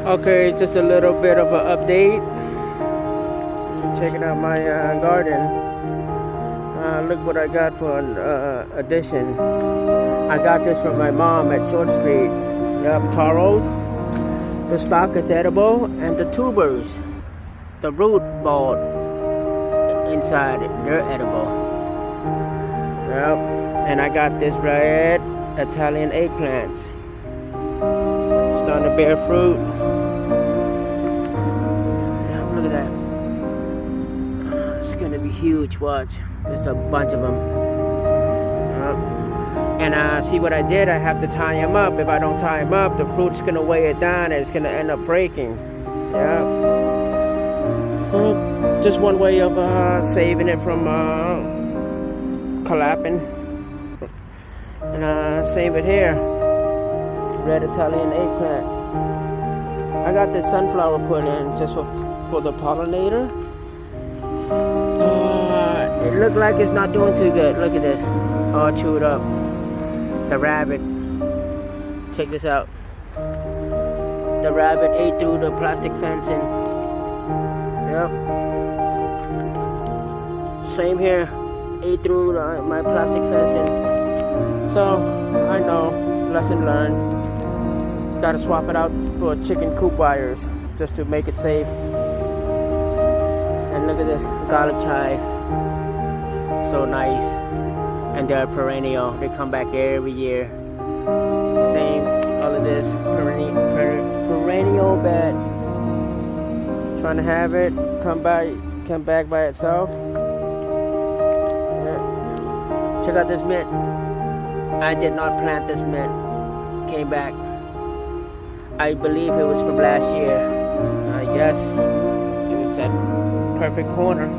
Okay, just a little bit of an update. Checking out my garden. Look what I got for an addition. I got this from my mom at Short Street. Yep, taros. The stalk is edible, and the tubers, the root ball inside it, they're edible. Yep, and I got this red Italian eggplants. Starting to bear fruit. Look at that. It's gonna be huge. Watch. There's a bunch of them. And see what I did? I have to tie them up. If I don't tie them up, the fruit's gonna weigh it down and it's gonna end up breaking. Yeah. Just one way of saving it from collapsing. And same it here. Red Italian eggplant. I got this sunflower put in just for the pollinator. It looked like it's not doing too good. Look at this, all chewed up. The rabbit, check this out. The rabbit ate through the plastic fencing. Yep. Same here, ate through my plastic fencing. So I know, lesson learned. Gotta swap it out for chicken coop wires just to make it safe. And look at this garlic chive, so nice. And they're perennial, they come back every year. Same, all of this perennial bed. Trying to have it come back by itself. Yeah. Check out this mint. I did not plant this mint. Came back. I believe it was from last year. I guess it was that perfect corner.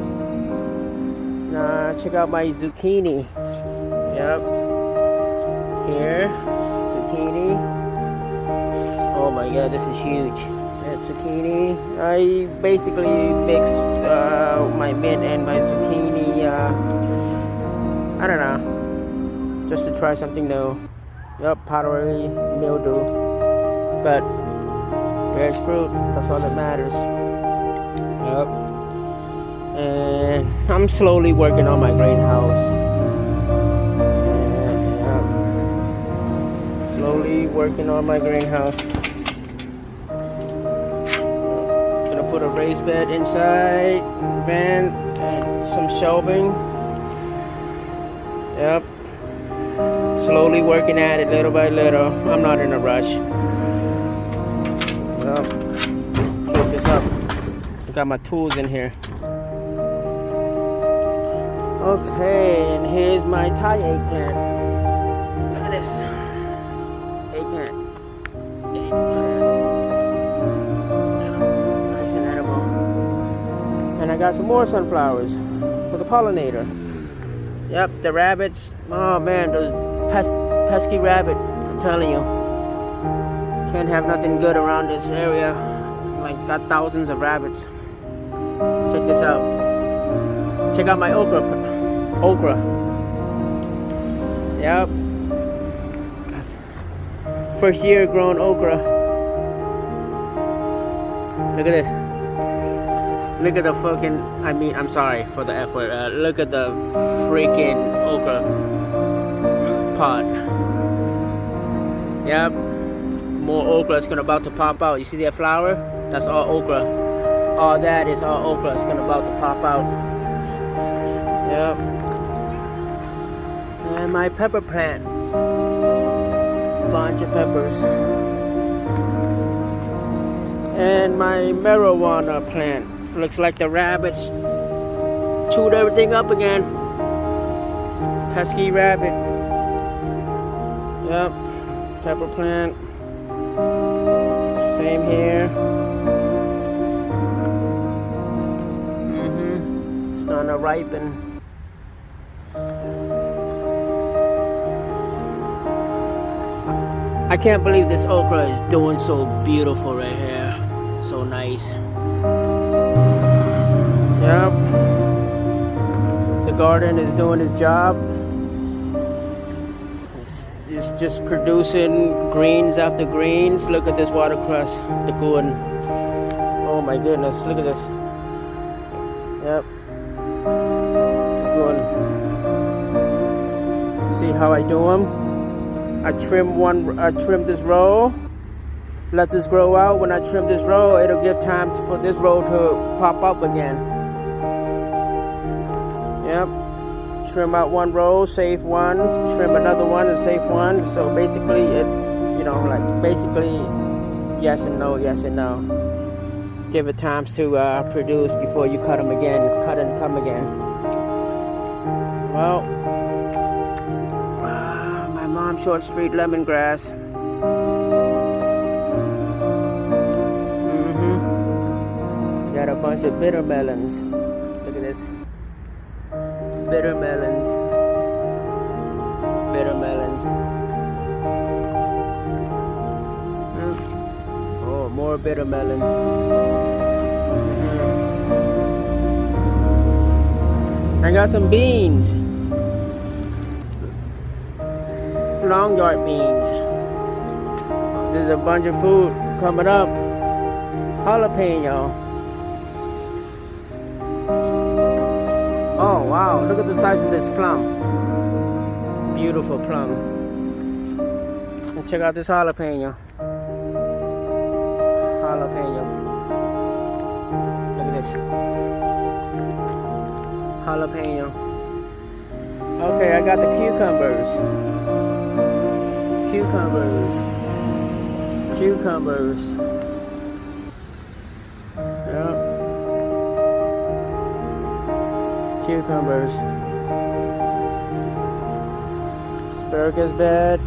Check out my zucchini. Yep. Here, zucchini. Oh my god, this is huge. That zucchini. I basically mixed my mint and my zucchini. I don't know, just to try something new. Yep, powdery mildew. But there's fruit. That's all that matters. Yep. And I'm slowly working on my greenhouse. Slowly working on my greenhouse. Gonna put a raised bed inside, and some shelving. Yep. Slowly working at it little by little. I'm not in a rush. Well, close this up. I got my tools in here. Okay, and here's my Thai eggplant. Look at this. Eggplant. Nice and edible. And I got some more sunflowers for the pollinator. Yep, the rabbits. Oh man, those pesky rabbit. I'm telling you. Can't have nothing good around this area. Like, got thousands of rabbits. Check this out. Check out my okra. Yep. First year grown okra. Look at this. Look at the fucking, I'm sorry for the F word. Look at the freaking okra pod. Yep. More okra is about to pop out. You see that flower? That's all okra. All that is all okra. It's about to pop out. Yep. And my pepper plant. Bunch of peppers. And my marijuana plant. Looks like the rabbits chewed everything up again. Pesky rabbit. Yep. Pepper plant. Same here. It's starting to ripen. I can't believe this okra is doing so beautiful right here. So nice. Yep. The garden is doing its job. It's just producing greens after greens. Look at this watercress, the good. Oh my goodness, look at this. Yep, the good. See how I do them? I trim this row, let this grow out. When I trim this row, it'll give time for this row to pop up again. Yep. Trim out one row, save one, trim another one and save one. So basically it, basically yes and no, yes and no. Give it time to produce before you cut them again, cut and come again. Well, my mom short street lemongrass. Got a bunch of bitter melons. Look at this. Bitter melons. Bitter melons. Oh, more bitter melons. I got some beans. Long yard beans. There's a bunch of food coming up. Jalapeno. Oh wow, look at the size of this plum. Beautiful plum. And check out this jalapeno. Jalapeno. Look at this. Jalapeno. Okay, I got the cucumbers. Cucumbers. Cucumbers. Yep. Cucumbers. Asparagus bed.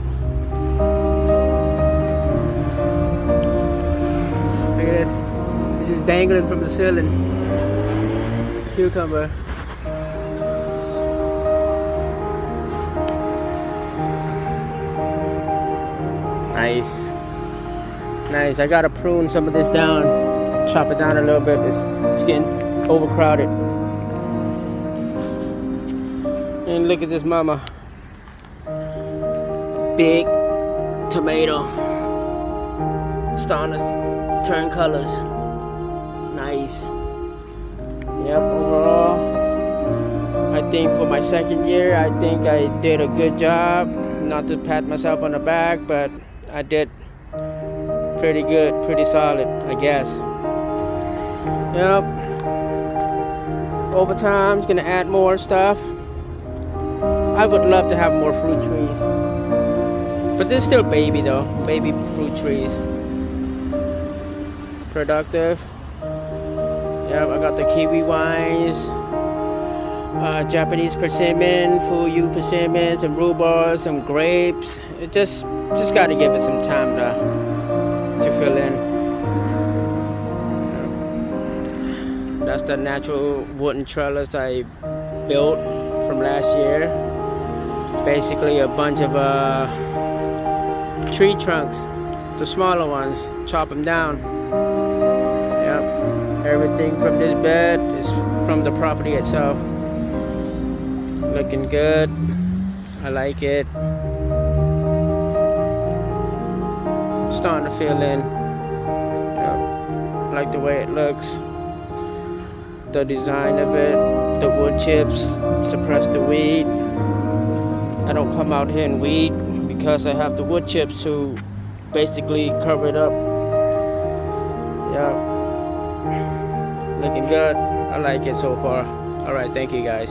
Look at this. It's just dangling from the ceiling. Cucumber. Nice. Nice. I gotta prune some of this down. Chop it down a little bit. It's getting overcrowded. And look at this mama. Big tomato. Starting to turn colors. Nice. Yep, overall, I think for my second year, I think I did a good job. Not to pat myself on the back, but I did pretty good, pretty solid, I guess. Yep. Over time, it's gonna add more stuff. I would love to have more fruit trees, but they're still baby though, baby fruit trees. Productive. Yep, I got the kiwi wines, Japanese persimmon, Fuyu persimmon, some rhubarb, some grapes. It just got to give it some time to fill in. That's the natural wooden trellis I built from last year. Basically a bunch of tree trunks, the smaller ones, chop them down. Yep. Everything from this bed is from the property itself. Looking good. I like it. Starting to fill in. Yep. I like the way it looks. The design of it. The wood chips suppress the weed. I don't come out here and weed because I have the wood chips to basically cover it up. Yeah. Looking good. I like it so far. Alright, thank you guys.